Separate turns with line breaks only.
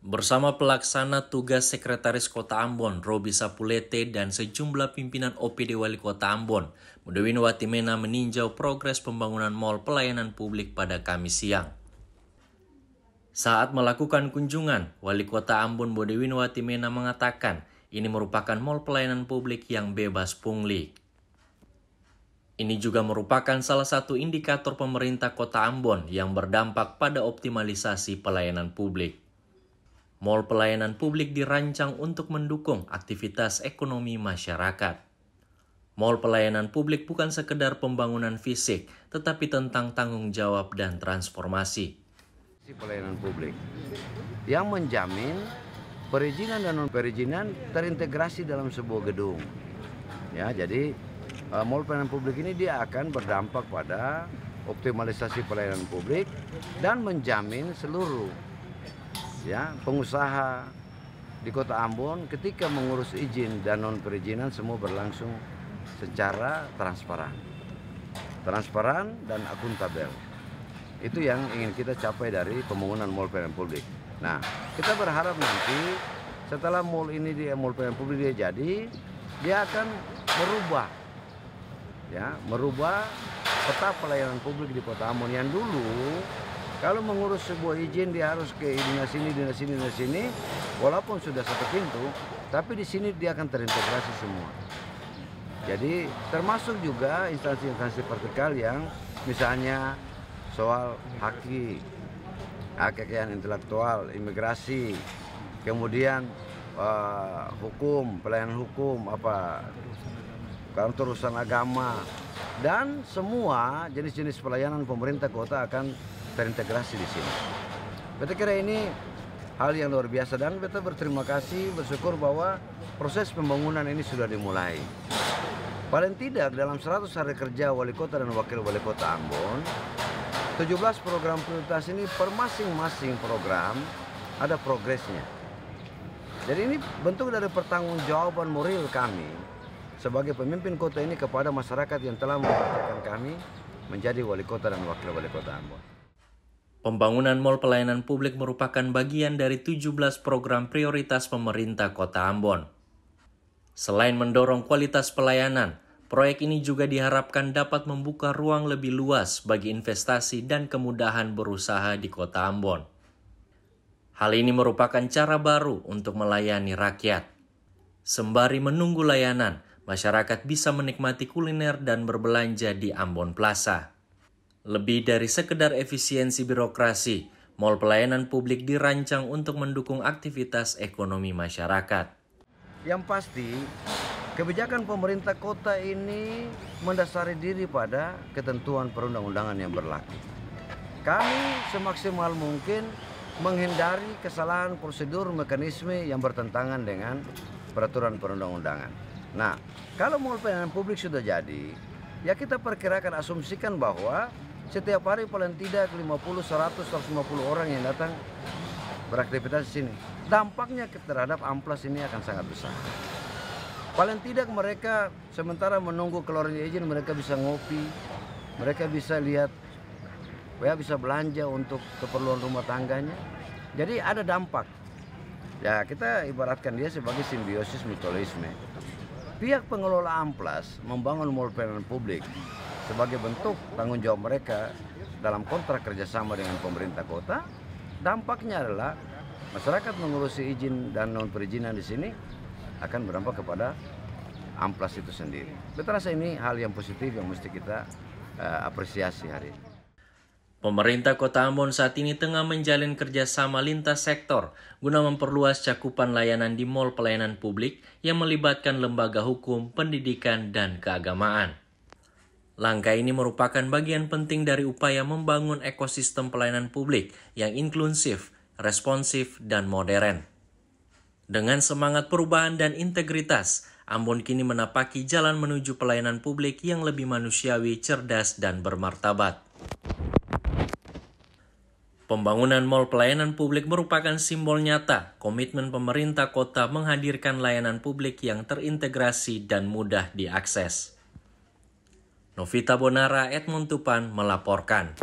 Bersama pelaksana tugas Sekretaris Kota Ambon, Robi Sapulete, dan sejumlah pimpinan OPD Wali Kota Ambon, Bodewinawati Mena meninjau progres pembangunan mal pelayanan publik pada Kamis siang. Saat melakukan kunjungan, Wali Kota Ambon Bodewinawati Mena mengatakan ini merupakan mal pelayanan publik yang bebas pungli. Ini juga merupakan salah satu indikator pemerintah Kota Ambon yang berdampak pada optimalisasi pelayanan publik. Mal pelayanan publik dirancang untuk mendukung aktivitas ekonomi masyarakat. Mal pelayanan publik bukan sekedar pembangunan fisik, tetapi tentang tanggung jawab dan transformasi.
Pelayanan publik yang menjamin perizinan dan non-perizinan terintegrasi dalam sebuah gedung. Ya, jadi mal pelayanan publik ini dia akan berdampak pada optimalisasi pelayanan publik dan menjamin seluruh pengusaha di Kota Ambon ketika mengurus izin dan non perizinan semua berlangsung secara transparan dan akuntabel. Itu yang ingin kita capai dari pembangunan mal pelayanan publik. Nah, kita berharap nanti setelah mal pelayanan publik dia jadi, dia akan merubah peta pelayanan publik di Kota Ambon yang dulu kalau mengurus sebuah izin dia harus ke dinas sini, walaupun sudah satu pintu, tapi di sini dia akan terintegrasi semua. Jadi termasuk juga instansi-instansi vertikal yang misalnya soal hak kekayaan intelektual, imigrasi, kemudian hukum, pelayanan hukum, kantor urusan agama, dan semua jenis-jenis pelayanan pemerintah kota akan terintegrasi di sini. Beta kira ini hal yang luar biasa dan beta berterima kasih, bersyukur bahwa proses pembangunan ini sudah dimulai. Paling tidak dalam 100 hari kerja wali kota dan wakil wali kota Ambon, 17 program prioritas ini per masing-masing program ada progresnya. Jadi ini bentuk dari pertanggungjawaban moral kami sebagai pemimpin kota ini kepada masyarakat yang telah mempercayakan kami menjadi wali kota dan wakil wali kota Ambon.
Pembangunan mal pelayanan publik merupakan bagian dari 17 program prioritas pemerintah Kota Ambon. Selain mendorong kualitas pelayanan, proyek ini juga diharapkan dapat membuka ruang lebih luas bagi investasi dan kemudahan berusaha di Kota Ambon. Hal ini merupakan cara baru untuk melayani rakyat. Sembari menunggu layanan, masyarakat bisa menikmati kuliner dan berbelanja di Ambon Plaza. Lebih dari sekedar efisiensi birokrasi, mal pelayanan publik dirancang untuk mendukung aktivitas ekonomi masyarakat.
Yang pasti, kebijakan pemerintah kota ini mendasari diri pada ketentuan perundang-undangan yang berlaku. Kami semaksimal mungkin menghindari kesalahan prosedur mekanisme yang bertentangan dengan peraturan perundang-undangan. Nah, kalau mal pelayanan publik sudah jadi, ya kita perkirakan, asumsikan bahwa setiap hari paling tidak 50, 100, 150 orang yang datang beraktivitas di sini. Dampaknya terhadap amplas ini akan sangat besar. Paling tidak mereka sementara menunggu keluarnya izin, mereka bisa ngopi, mereka bisa lihat, bisa belanja untuk keperluan rumah tangganya. Jadi ada dampak. Ya, kita ibaratkan dia sebagai simbiosis mutualisme. Pihak pengelola amplas membangun mal pelayanan publik sebagai bentuk tanggung jawab mereka dalam kontrak kerjasama dengan pemerintah kota. Dampaknya adalah masyarakat mengurusi izin dan non perizinan di sini akan berdampak kepada amplas itu sendiri. Betul, rasa ini hal yang positif yang mesti kita apresiasi hari ini.
Pemerintah Kota Ambon saat ini tengah menjalin kerjasama lintas sektor guna memperluas cakupan layanan di mal pelayanan publik yang melibatkan lembaga hukum, pendidikan, dan keagamaan. Langkah ini merupakan bagian penting dari upaya membangun ekosistem pelayanan publik yang inklusif, responsif, dan modern. Dengan semangat perubahan dan integritas, Ambon kini menapaki jalan menuju pelayanan publik yang lebih manusiawi, cerdas, dan bermartabat. Pembangunan mal pelayanan publik merupakan simbol nyata komitmen pemerintah kota menghadirkan layanan publik yang terintegrasi dan mudah diakses. Novita Bonara, Edmond Tupan melaporkan.